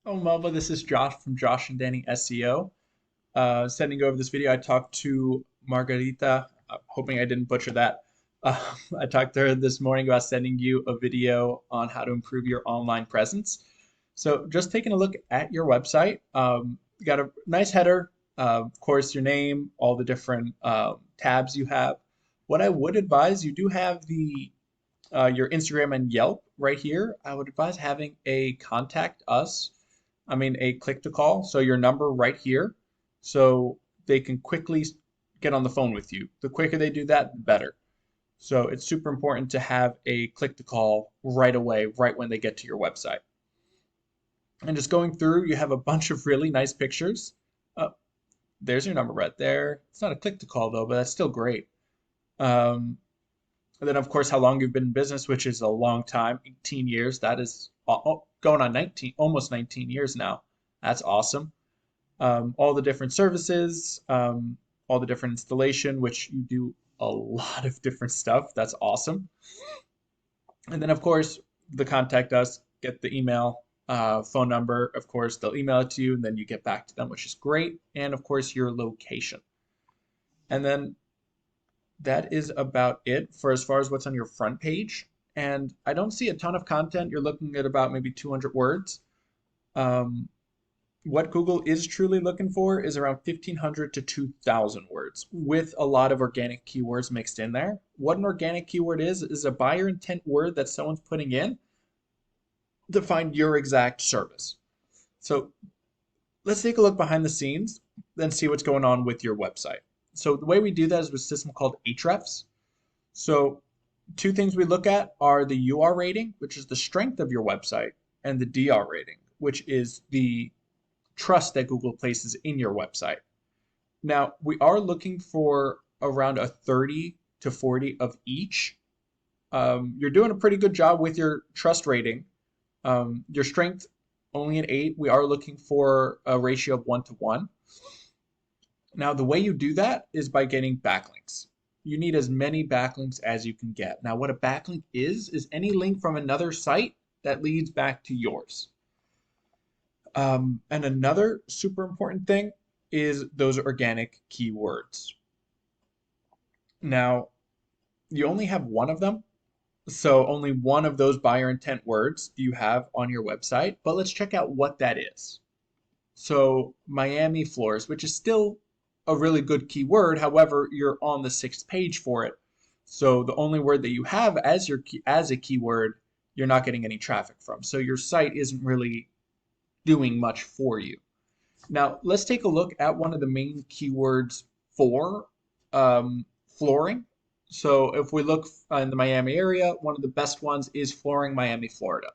Oh, Melba, this is Josh from Josh and Danny SEO. Sending you over this video, I talked to Margarita, hoping I didn't butcher that. I talked to her this morning about sending you a video on how to improve your online presence. So, just taking a look at your website, you got a nice header, of course, your name, all the different tabs you have. What I would advise, you do have the your Instagram and Yelp right here. I would advise having a contact us, a click to call. So your number right here, so they can quickly get on the phone with you. The quicker they do that, the better. So it's super important to have a click to call right away, right when they get to your website. And just going through, you have a bunch of really nice pictures. Uh, there's your number right there. It's not a click to call though, but that's still great. Um, and then, of course, how long you've been in business, which is a long time, 18 years. That is going on 19, almost 19 years now. That's awesome. All the different services, all the different installation, which you do a lot of different stuff. That's awesome. And then, of course, the contact us, get the email, phone number. Of course, they'll email it to you, and then you get back to them, which is great. And of course, your location. And then that is about it for as far as what's on your front page. And I don't see a ton of content. You're looking at about maybe 200 words. Um, what Google is truly looking for is around 1,500 to 2,000 words with a lot of organic keywords mixed in there. What an organic keyword is a buyer intent word that someone's putting in to find your exact service. So let's take a look behind the scenes, then see what's going on with your website. So the way we do that is with a system called Ahrefs. So two things we look at are the UR rating, which is the strength of your website, and the DR rating, which is the trust that Google places in your website. Now, we are looking for around a 30 to 40 of each. You're doing a pretty good job with your trust rating. Your strength, only an 8. We are looking for a ratio of 1 to 1. Now, the way you do that is by getting backlinks. You need as many backlinks as you can get. Now, what a backlink is any link from another site that leads back to yours. And another super important thing is those organic keywords. Now, you only have one of them, so only one of those buyer intent words do you have on your website, but let's check out what that is. So, Miami floors, which is still a really good keyword. However, you're on the 6th page for it. So the only word that you have as a keyword, you're not getting any traffic from. So your site isn't really doing much for you. Now, let's take a look at one of the main keywords for flooring. So if we look in the Miami area, one of the best ones is flooring Miami, Florida.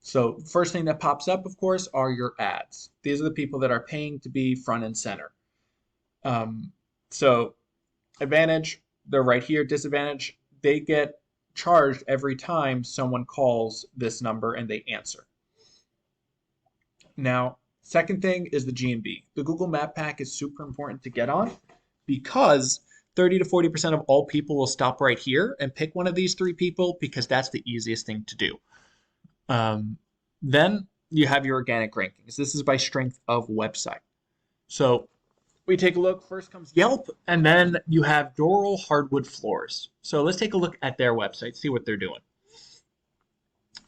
So first thing that pops up, of course, are your ads. These are the people that are paying to be front and center. So advantage, they're right here. Disadvantage, they get charged every time someone calls this number and they answer. Now, second thing is the GMB. The Google Map Pack is super important to get on because 30 to 40% of all people will stop right here and pick one of these 3 people because that's the easiest thing to do. Then you have your organic rankings. This is by strength of website. So we take a look. First comes Yelp, and then you have Doral Hardwood Floors. So let's take a look at their website, see what they're doing.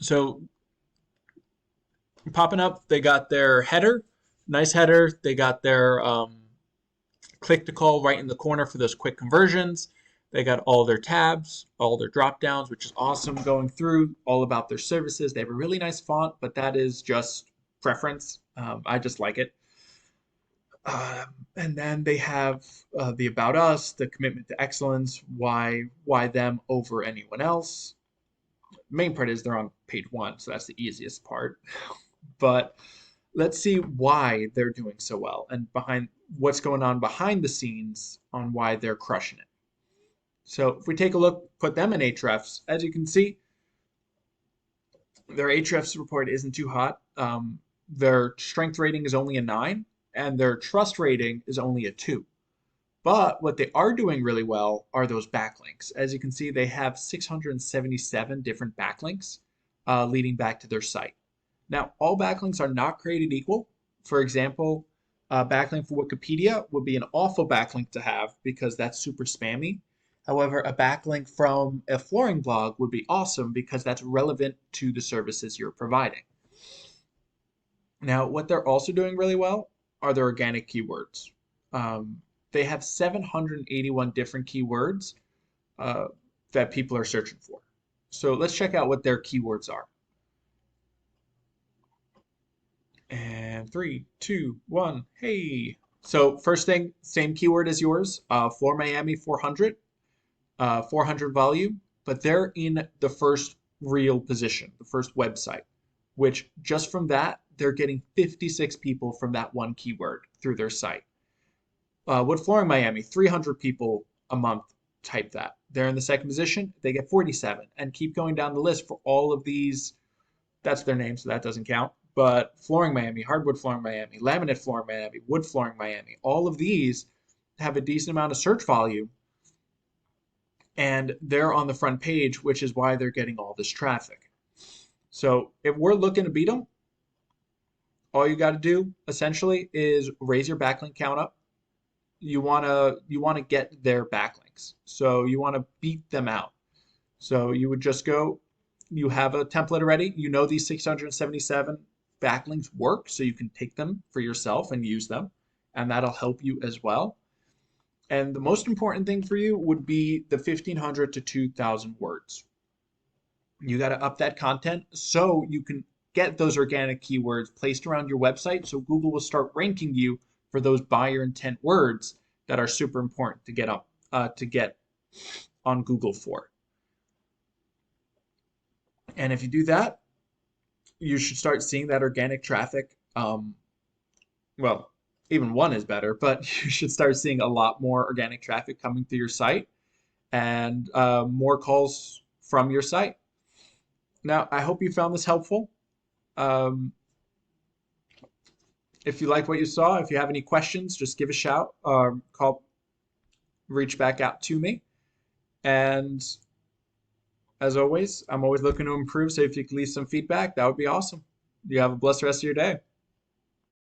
So popping up, they got their header, nice header. They got their click to call right in the corner for those quick conversions. They got all their tabs, all their drop downs, which is awesome. Going through all about their services. They have a really nice font, but that is just preference. I just like it. And then they have the About Us, the commitment to excellence, why them over anyone else. Main part is they're on page 1, so that's the easiest part. But let's see why they're doing so well and behind what's going on behind the scenes on why they're crushing it. So if we take a look, put them in Ahrefs, as you can see, their Ahrefs report isn't too hot. Their strength rating is only a 9, and their trust rating is only a 2. But what they are doing really well are those backlinks. As you can see, they have 677 different backlinks leading back to their site. Now, all backlinks are not created equal. For example, a backlink for Wikipedia would be an awful backlink to have because that's super spammy. However, a backlink from a flooring blog would be awesome because that's relevant to the services you're providing. Now, what they're also doing really well are their organic keywords. They have 781 different keywords uh, that people are searching for. So let's check out what their keywords are. And three, two, one, hey. So first thing, same keyword as yours, Floor Miami 400, 400 volume, but they're in the first real position, the first website, which just from that, they're getting 56 people from that one keyword through their site. Wood Flooring Miami, 300 people a month type that. They're in the second position, they get 47, and keep going down the list for all of these. That's their name, so that doesn't count. But Flooring Miami, Hardwood Flooring Miami, Laminate Flooring Miami, Wood Flooring Miami, all of these have a decent amount of search volume, and they're on the front page, which is why they're getting all this traffic. So if we're looking to beat them, all you got to do essentially is raise your backlink count up. You want to get their backlinks, so you want to beat them out. So you would just go. You have a template already. You know these 677 backlinks work, so you can take them for yourself and use them, and that'll help you as well. And the most important thing for you would be the 1,500 to 2,000 words. You got to up that content so you can get those organic keywords placed around your website, so Google will start ranking you for those buyer intent words that are super important to get on Google for. And if you do that, you should start seeing that organic traffic. Well, even one is better, but you should start seeing a lot more organic traffic coming through your site and more calls from your site. Now, I hope you found this helpful. Um, if you like what you saw, if you have any questions, just give a shout or reach back out to me. And as always, I'm always looking to improve. So if you could leave some feedback, that would be awesome. You have a blessed rest of your day.